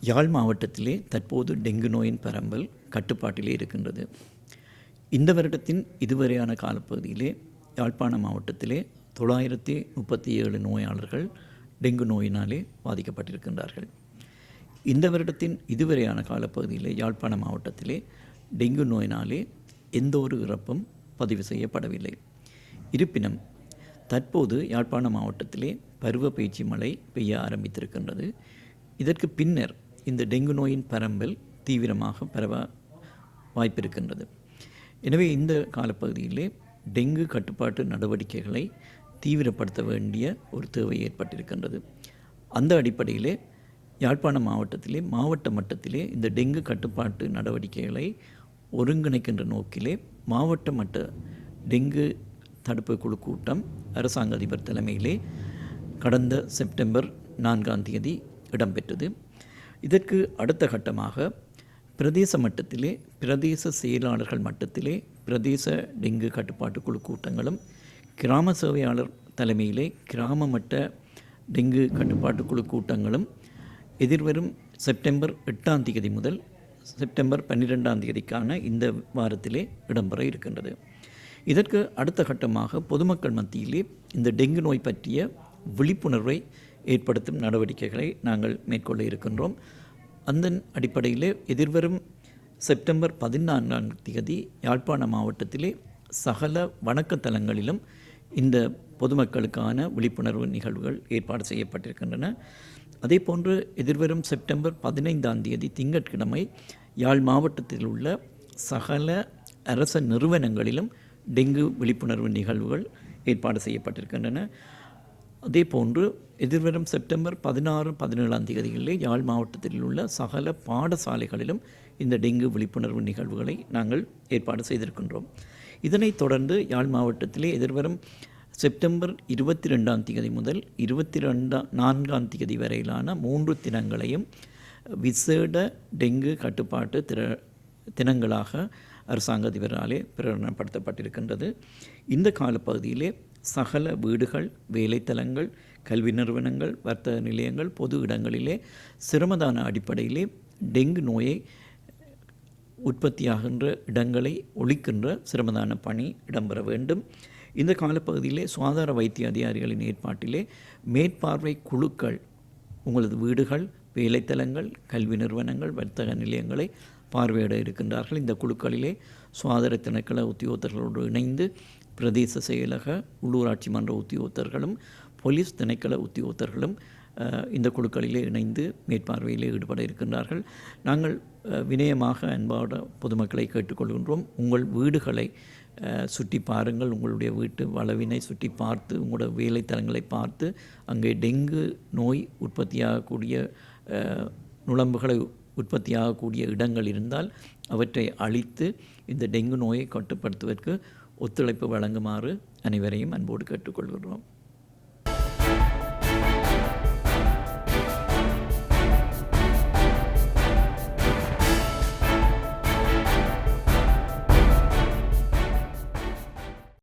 யாழ் மாவட்டத்திலே தற்போது டெங்கு நோயின் பரம்பல் கட்டுப்பாட்டிலே இருக்கின்றது. இந்த வருடத்தின் இதுவரையான காலப்பகுதியிலே யாழ்ப்பாண மாவட்டத்திலே 937 நோயாளர்கள் டெங்கு நோயினாலே பாதிக்கப்பட்டிருக்கின்றார்கள். இந்த வருடத்தின் இதுவரையான காலப்பகுதியிலே யாழ்ப்பாண மாவட்டத்திலே டெங்கு நோயினாலே எந்த ஒரு இறப்பும் பதிவு செய்யப்படவில்லை. இருப்பினும் தற்போது யாழ்ப்பாண மாவட்டத்திலே பருவ பெய்ச்சி மழை பெய்ய ஆரம்பித்திருக்கின்றது. இதற்கு பின்னர் இந்த டெங்கு நோயின் பரம்பல் தீவிரமாக பரவ வாய்ப்பிருக்கின்றது. எனவே இந்த காலப்பகுதியிலே டெங்கு கட்டுப்பாட்டு நடவடிக்கைகளை தீவிரப்படுத்த வேண்டிய ஒரு தேவை ஏற்பட்டிருக்கின்றது. அந்த அடிப்படையிலே யாழ்ப்பாண மாவட்டத்திலே மாவட்ட மட்டத்திலே இந்த டெங்கு கட்டுப்பாட்டு நடவடிக்கைகளை ஒருங்கிணைக்கின்ற நோக்கிலே மாவட்ட மட்ட டெங்கு தடுப்பு குழு கூட்டம் அரசாங்க அதிபர் தலைமையிலே கடந்த செப்டம்பர் 4 இடம்பெற்றது. இதற்கு அடுத்த கட்டமாக பிரதேச மட்டத்திலே பிரதேச செயலாளர்கள் மட்டத்திலே பிரதேச டெங்கு கட்டுப்பாட்டு குழு கூட்டங்களும் கிராம சேவையாளர் தலைமையிலே கிராம மட்ட டெங்கு கட்டுப்பாட்டு குழு கூட்டங்களும் எதிர்வரும் செப்டம்பர் 8 முதல் செப்டம்பர் 12 இந்த வாரத்திலே இடம்பெற இருக்கின்றது. இதற்கு அடுத்த கட்டமாக பொதுமக்கள் மத்தியிலே இந்த டெங்கு நோய் பற்றிய விழிப்புணர்வை ஏற்படுத்தும் நடவடிக்கைகளை நாங்கள் மேற்கொள்ள இருக்கின்றோம். அந்த அடிப்படையிலே எதிர்வரும் செப்டம்பர் 14 யாழ்ப்பாண மாவட்டத்திலே சகல வணக்கத்தலங்களிலும் இந்த பொதுமக்களுக்கான விழிப்புணர்வு நிகழ்வுகள் ஏற்பாடு செய்யப்பட்டிருக்கின்றன. அதே போன்று எதிர்வரும் செப்டம்பர் 15 திங்கட்கிழமை யாழ் மாவட்டத்தில் உள்ள சகல அரச நிறுவனங்களிலும் டெங்கு விழிப்புணர்வு நிகழ்வுகள் ஏற்பாடு செய்யப்பட்டிருக்கின்றன. அதே போன்று எதிர்வரும் செப்டம்பர் 16-17 யாழ் மாவட்டத்தில் உள்ள சகல பாடசாலைகளிலும் இந்த டெங்கு விழிப்புணர்வு நிகழ்வுகளை நாங்கள் ஏற்பாடு செய்திருக்கின்றோம். இதனைத் தொடர்ந்து யாழ் மாவட்டத்திலே எதிர்வரும் செப்டம்பர் 22 முதல் 24 வரையிலான 3 தினங்களையும் விசேட டெங்கு கட்டுப்பாட்டு தினங்களாக அரசாங்க அதிபராலே பிரகடனப்படுத்தப்பட்டிருக்கின்றது. இந்த காலப்பகுதியிலே சகல வீடுகள், வேலைத்தலங்கள், கல்வி நிறுவனங்கள், வர்த்தக நிலையங்கள், பொது இடங்களிலே சிரமதான அடிப்படையிலே டெங்கு நோயை உற்பத்தியாகின்ற இடங்களை ஒழிக்கின்ற சிரமதான பணி இடம்பெற வேண்டும். இந்த காலப்பகுதியிலே சுகாதார வைத்திய அதிகாரிகளின் ஏற்பாட்டிலே மேற்பார்வை குழுக்கள் உங்களது வீடுகள், வேலைத்தலங்கள், கல்வி நிறுவனங்கள், வர்த்தக நிலையங்களை பார்வையிட இருக்கின்றார்கள். இந்த குழுக்களிலே சுகாதார திணைக்கள உத்தியோகத்தர்களோடு இணைந்து பிரதேச செயலக, உள்ளூராட்சி மன்ற உத்தியோகத்தர்களும் போலீஸ் திணைக்கள உத்தியோகத்தர்களும் இந்த குழுக்களிலே இணைந்து மேற்பார்வையிலே ஈடுபட இருக்கின்றார்கள். நாங்கள் வினயமாக அன்பான பொதுமக்களை கேட்டுக்கொள்கின்றோம். உங்கள் வீடுகளை சுற்றி பாருங்கள். உங்களுடைய வீட்டு வளவினை சுற்றி பார்த்து உங்களுடைய வேலைத்தலங்களை பார்த்து அங்கே டெங்கு நோய் உற்பத்தியாகக்கூடிய நுளம்புகளை உற்பத்தியாகக்கூடிய இடங்கள் இருந்தால் அவற்றை அழித்து இந்த டெங்கு நோயை கட்டுப்படுத்துவதற்கு ஒத்துழைப்பு வழங்குமாறு அனைவரையும் அன்போடு கேட்டுக்கொள்கிறோம்.